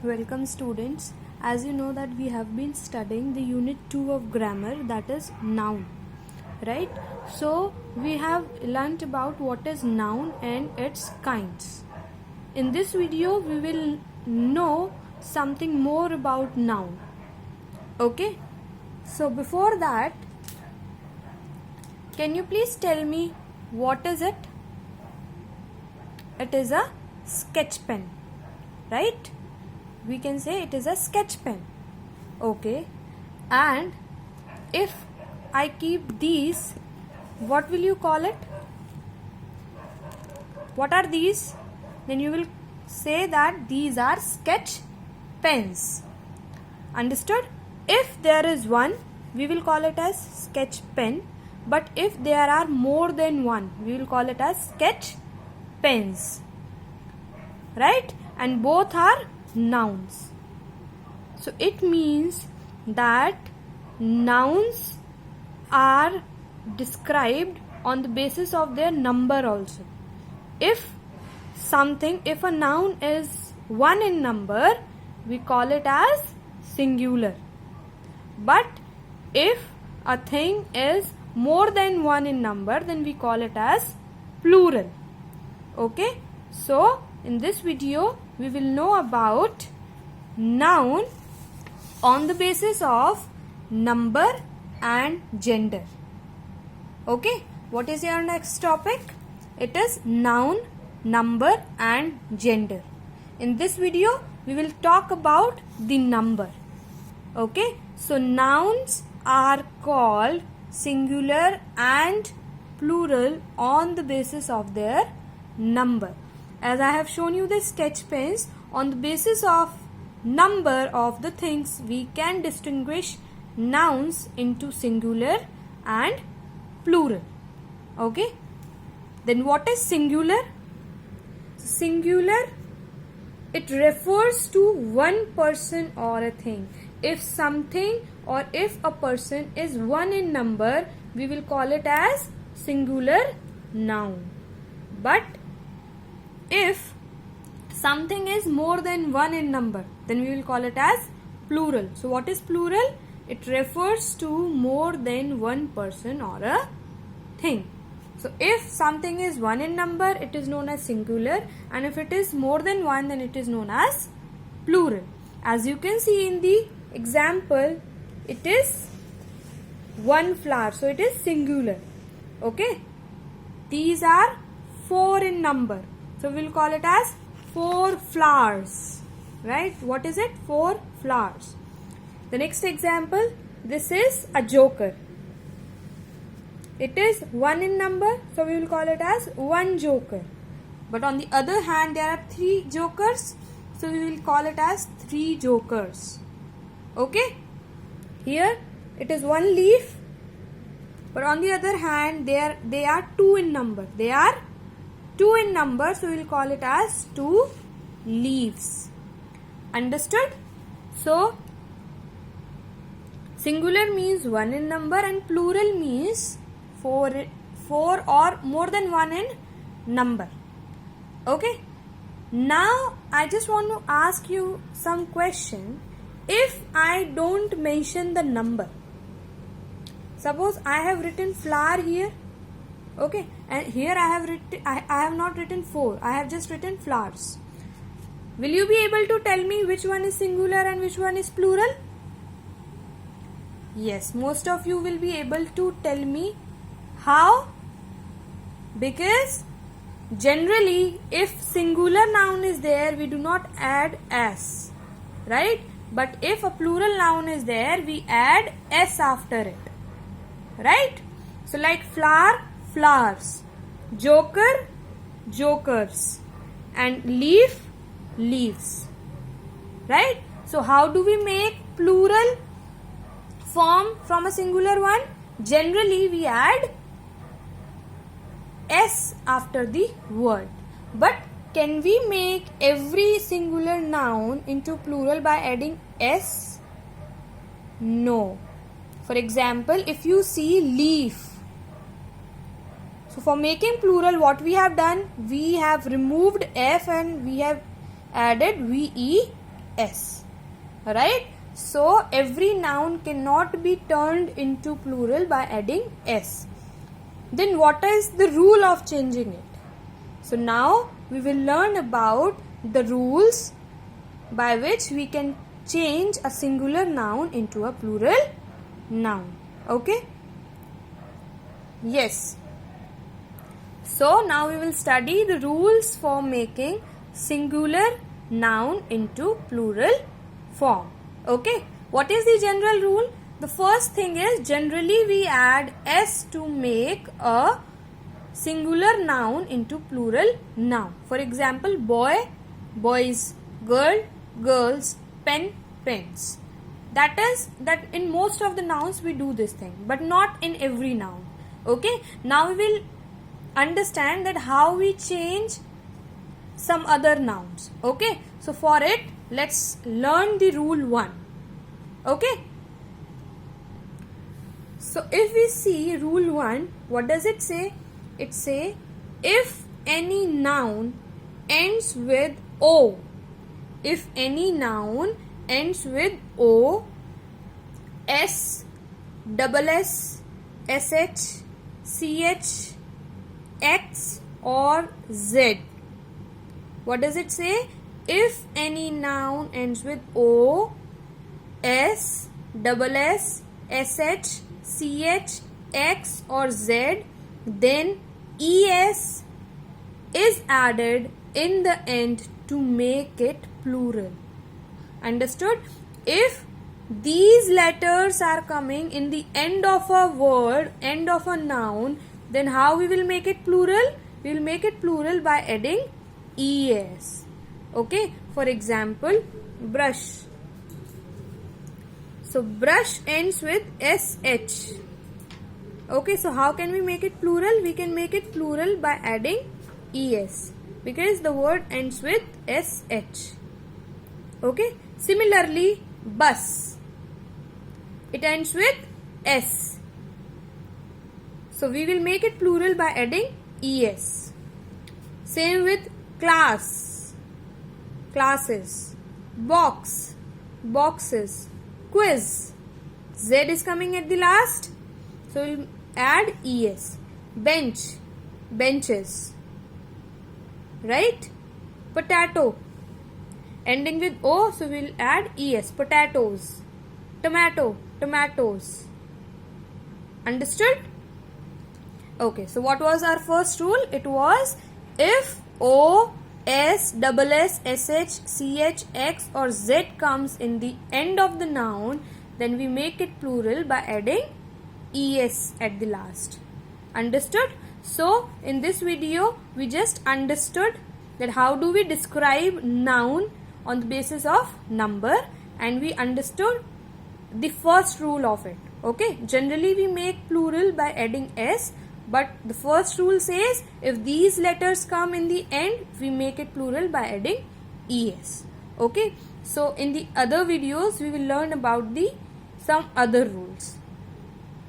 Welcome students. As you know that we have been studying the unit 2 of grammar, that is noun, right? So we have learnt about what is noun and its kinds. In this video we will know something more about noun. Okay? So before that, can you please tell me what is it? It is a sketch pen, right? We can say it is a sketch pen. Okay, and if I keep these, what will you call it? What are these? Then you will say that these are sketch pens. Understood? If there is one, we will call it as sketch pen, but if there are more than one, we will call it as sketch pens, right? And both are nouns. So it means that nouns are described on the basis of their number also. If a noun is 1 in number, we call it as singular. But if a thing is more than 1 in number, then we call it as plural. Okay, so in this video we will know about noun on the basis of number and gender. Okay, what is your next topic? It is noun, number and gender. In this video we will talk about the number. Okay, so nouns are called singular and plural on the basis of their number. As I have shown you the sketch pens, on the basis of number of the things we can distinguish nouns into singular and plural. Okay, then what is singular? Singular, it refers to one person or a thing. If something or if a person is 1 in number, we will call it as singular noun. But if something is more than 1 in number, then we will call it as plural. So what is plural? It refers to more than one person or a thing. So if something is 1 in number, it is known as singular, and if it is more than 1, then it is known as plural. As you can see in the example, it is 1 flower, so it is singular. Okay, these are 4 in number, so we will call it as 4 flowers, right? What is it? 4 flowers. The next example, this is a joker. It is 1 in number, so we will call it as 1 joker. But on the other hand, there are 3 jokers, so we will call it as 3 jokers. Okay, here it is 1 leaf, but on the other hand, they are 2 in number. They are 2 in number, so we will call it as 2 leaves. Understood? So singular means 1 in number and plural means 4 or more than 1 in number. Okay, now I just want to ask you some question. If I don't mention the number, suppose I have written flower here, okay, and here I have not written 4, I have just written flowers. Will you be able to tell me which one is singular and which one is plural? Yes, most of you will be able to tell me. How? Because generally if singular noun is there, we do not add s, right? But if a plural noun is there, we add s after it, right? So like flower, flowers, joker, jokers, and leaf, leaves, right? So how do we make plural form from a singular one? Generally we add s after the word. But can we make every singular noun into plural by adding s? No. For example, if you see leaf, so for making plural, what we have done, we have removed f and we have added ve s. Right? So every noun cannot be turned into plural by adding s. Then what is the rule of changing it? So now we will learn about the rules by which we can change a singular noun into a plural noun. Okay? Yes. So now we will study the rules for making singular noun into plural form. Okay? What is the general rule? The first thing is, generally we add s to make a singular noun into plural noun. For example, boy, boys, girl, girls, pen, pens. That in most of the nouns we do this thing, but not in every noun. Okay? Now we will understand that how we change some other nouns. Okay? So for it, let's learn the rule 1. Okay? So if we see rule 1, what does it say? It say, if any noun ends with O, if any noun ends with O, S, double S, SH, CH, X or Z. What does it say? If any noun ends with O, S, double S, SH, CH, X or Z, then ES is added in the end to make it plural. Understood? If these letters are coming in the end of a word, end of a noun, then how we will make it plural? We will make it plural by adding ES. Okay? For example, brush. So brush ends with SH. Okay, so how can we make it plural? We can make it plural by adding ES, because the word ends with SH. Okay? Similarly, bus. It ends with S. So we will make it plural by adding ES. Same with class. Classes. Box. Boxes. Quiz. Z is coming at the last. So we'll add ES. Bench. Benches. Right? Potato. Ending with O, so we'll add ES. Potatoes. Tomato. Tomatoes. Understood? Okay, so what was our first rule? It was, if O, S, double S, SH, CH, X or Z comes in the end of the noun, then we make it plural by adding ES at the last. Understood? So in this video we just understood that how do we describe noun on the basis of number, and we understood the first rule of it. Okay, generally we make plural by adding S, but the first rule says if these letters come in the end, we make it plural by adding ES. Okay, so in the other videos we will learn about some other rules.